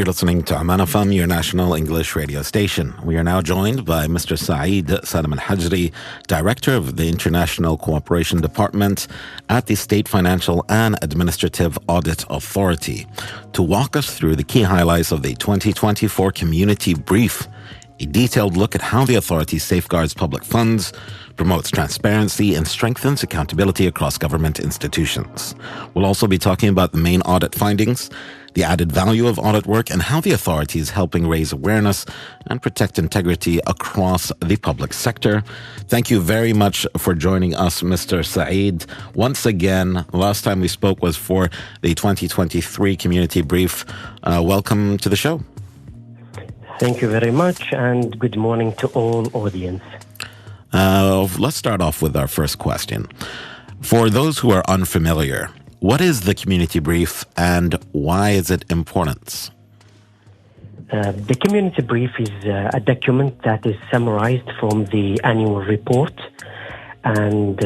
You're listening to Oman FM, your national English radio station. We are now joined by Mr. Salim Hajri, Director of the International Cooperation Department at the State Financial and Administrative Audit Authority, to walk us through the key highlights of the 2024 Community Brief, a detailed look at how the authority safeguards public funds, promotes transparency, and strengthens accountability across government institutions. We'll also be talking about the main audit findings, the added value of audit work, and how the authority is helping raise awareness and protect integrity across the public sector. Thank you very much for joining us, Mr. Saeed. Once again, last time we spoke was for the 2023 Community Brief. Welcome to the show. Thank you very much, and good morning to all audience. Let's start off with our first question. For those who are unfamiliar, what is the Community Brief and why is it important? The Community Brief is a document that is summarized from the annual report, and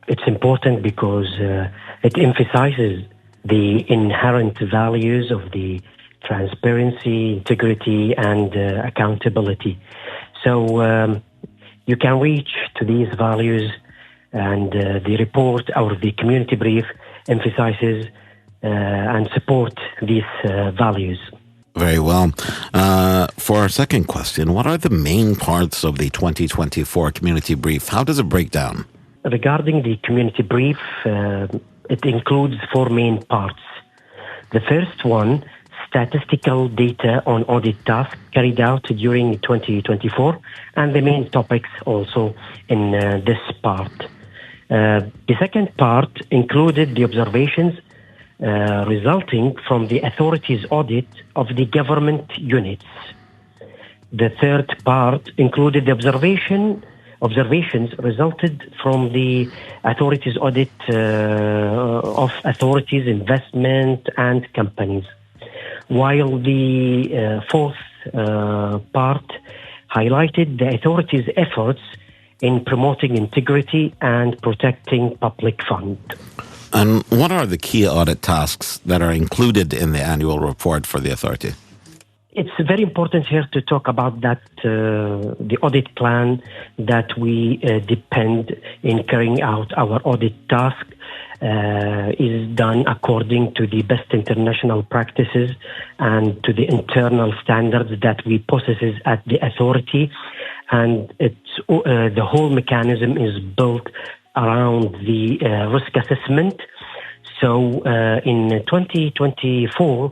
it's important because it emphasizes the inherent values of the transparency, integrity, and accountability. So you can reach to these values, and the report or the Community Brief emphasizes and support these values. Very well. For our second question, what are the main parts of the 2024 Community Brief? How does it break down? Regarding the Community Brief, it includes four main parts. The first one, statistical data on audit tasks carried out during 2024, and the main topics also in this part. The second part included the observations resulting from the authority's audit of the government units. The third part included the observations resulted from the authority's audit of authorities, investment, and companies. While the fourth part highlighted the authority's efforts in promoting integrity and protecting public funds. And what are the key audit tasks that are included in the annual report for the authority? It's very important here to talk about that the audit plan that we depend in carrying out our audit task is done according to the best international practices and to the internal standards that we possess at the authority. And it's the whole mechanism is built around the risk assessment. So in 2024,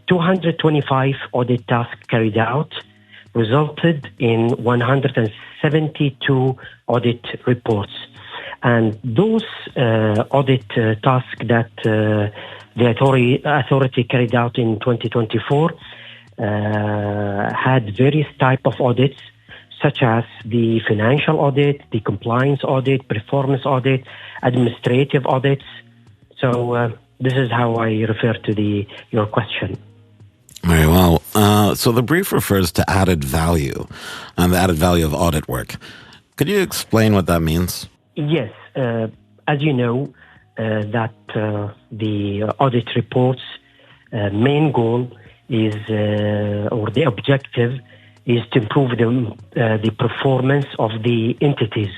225 audit tasks carried out resulted in 172 audit reports. And those audit tasks that the authority carried out in 2024 had various types of audits, such as the financial audit, the compliance audit, performance audit, administrative audits. So this is how I refer to your question. Very well. So the brief refers to added value and the added value of audit work. Could you explain what that means? Yes. As you know, that the audit report's main goal is, or the objective is to improve the performance of the entities.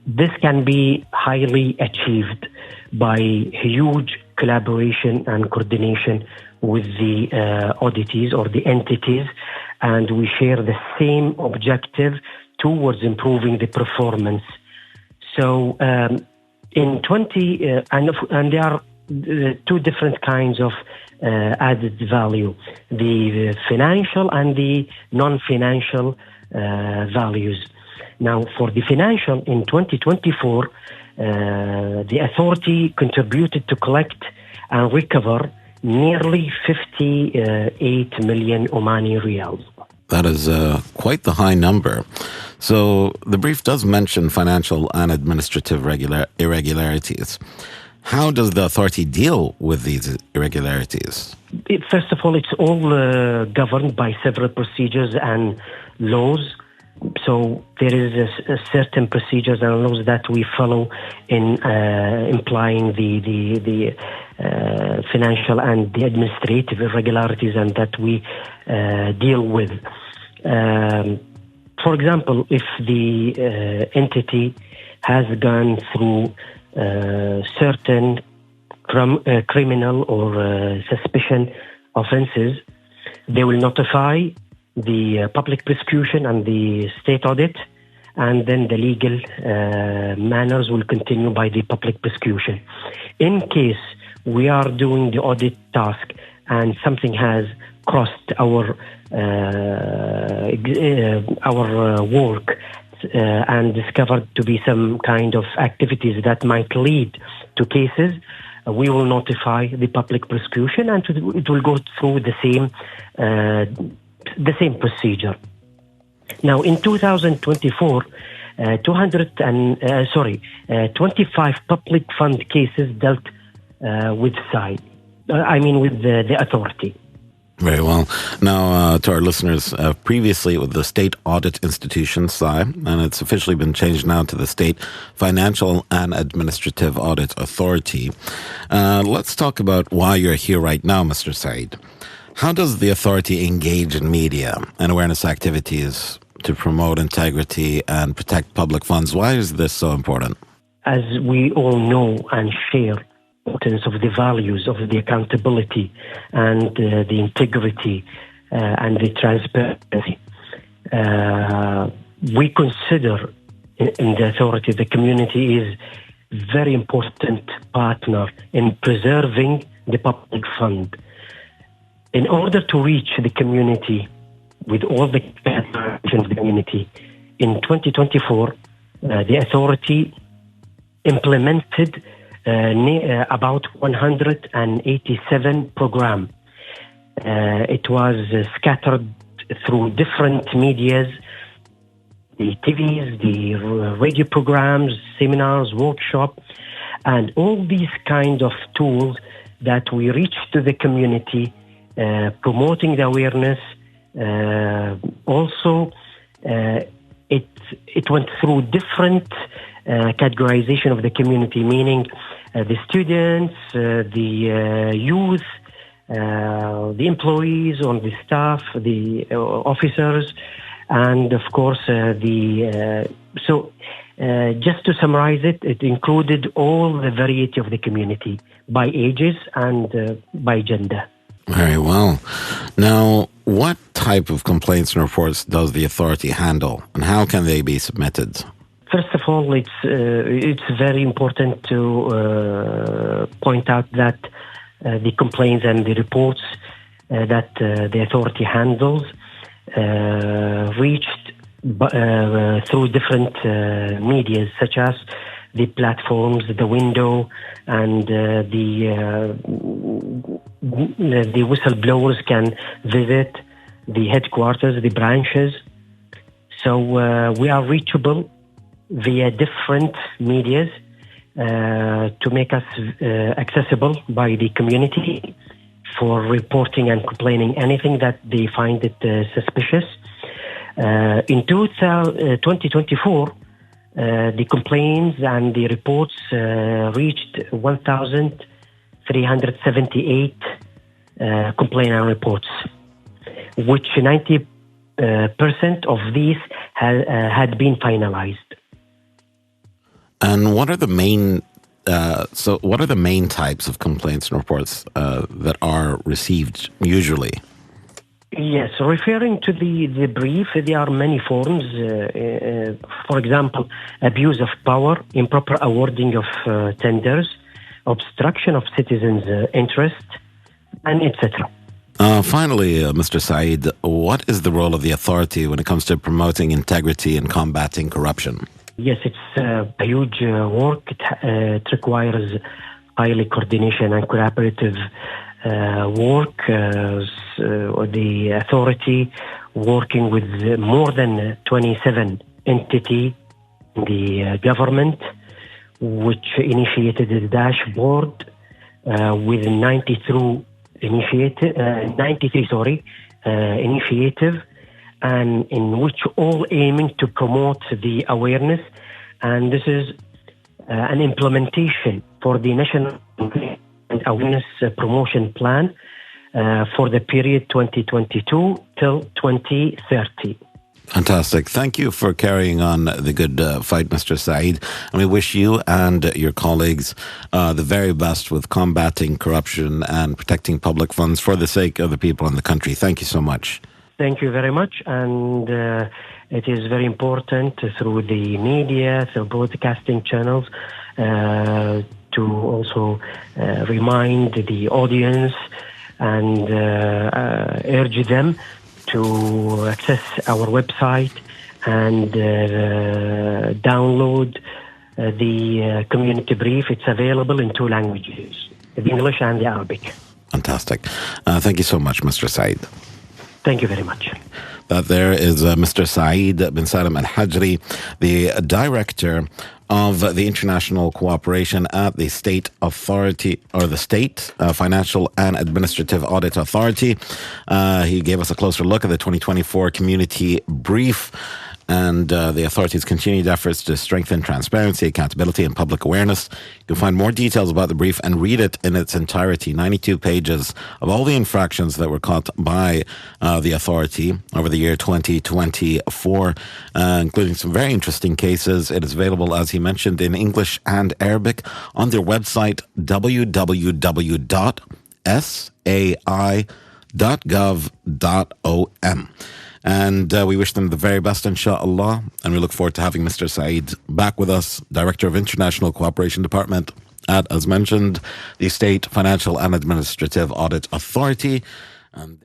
This can be highly achieved by huge collaboration and coordination with the auditees or the entities, and we share the same objective towards improving the performance. So in 20, and there are two different kinds of added value, the financial and the non-financial values. Now, for the financial, in 2024, the authority contributed to collect and recover nearly 58 million Omani riyals. That is quite the high number. So the brief does mention financial and administrative irregularities. How does the authority deal with these irregularities? First of all, it's all governed by several procedures and laws. So there is a certain procedures and laws that we follow in implying the financial and the administrative irregularities and that we deal with. For example, if the entity has gone through certain criminal or suspicion offenses, they will notify the public prosecution and the state audit, and then the legal manners will continue by the public prosecution. In case we are doing the audit task and something has crossed our work and discovered to be some kind of activities that might lead to cases, we will notify the public prosecution, and it will go through the same procedure. Now, in 2024, 25 public fund cases dealt with the authority. Very well. Now, to our listeners, previously it was the State Audit Institution, SAI, and it's officially been changed now to the State Financial and Administrative Audit Authority. Let's talk about why you're here right now, Mr. Saeed. How does the authority engage in media and awareness activities to promote integrity and protect public funds? Why is this so important? As we all know and share, importance of the values of the accountability and the integrity and the transparency. We consider in the authority the community is very important partner in preserving the public fund. In order to reach the community with all the community, in 2024, the authority implemented about 187 programs. It was scattered through different medias, the TVs, the radio programs, seminars, workshops, and all these kind of tools that we reach to the community, promoting the awareness. Also, it went through different categorization of the community, meaning the students, the youth, the employees on the staff, the officers, and of course just to summarize it, it included all the variety of the community by ages and by gender. Very well. Now, what type of complaints and reports does the authority handle, and how can they be submitted? First of all, it's very important to point out that the complaints and the reports that the authority handles reached through different medias, such as the platforms, the window, and the whistleblowers can visit the headquarters, the branches. So we are reachable via different medias to make us accessible by the community for reporting and complaining anything that they find it suspicious. In 2024, the complaints and the reports reached 1,378 complaint and reports, which 90% of these had been finalized. And what are the main types of complaints and reports that are received usually? Yes, referring to the brief, there are many forms. For example, abuse of power, improper awarding of tenders, obstruction of citizens' interest, and etc. Finally, Mr. Saeed, what is the role of the authority when it comes to promoting integrity and combating corruption? Yes, it's a huge work. It requires highly coordination and collaborative work. The authority working with more than 27 entities in the government, which initiated the dashboard with 93 initiative, and in which all aiming to promote the awareness. And this is an implementation for the national and awareness promotion plan for the period 2022 till 2030. Fantastic. Thank you for carrying on the good fight, Mr. Saeed. And we wish you and your colleagues the very best with combating corruption and protecting public funds for the sake of the people in the country. Thank you so much. Thank you very much. And it is very important through the media, through broadcasting channels, to also remind the audience and urge them to access our website and download the community brief. It's available in 2 languages, the English and the Arabic. Fantastic. Thank you so much, Mr. Saeed. Thank you very much. That there is Mr. Saeed bin Salim Al-Hajri, the director of the International Cooperation at the State Authority, or the State Financial and Administrative Audit Authority. He gave us a closer look at the 2024 Community Brief and the authority's continued efforts to strengthen transparency, accountability, and public awareness. You can find more details about the brief and read it in its entirety, 92 pages of all the infractions that were caught by the authority over the year 2024, including some very interesting cases. It is available, as he mentioned, in English and Arabic on their website, www.sai.gov.om. And we wish them the very best, inshallah. And we look forward to having Mr. Saeed back with us, Director of International Cooperation Department at, as mentioned, the State Financial and Administrative Audit Authority. And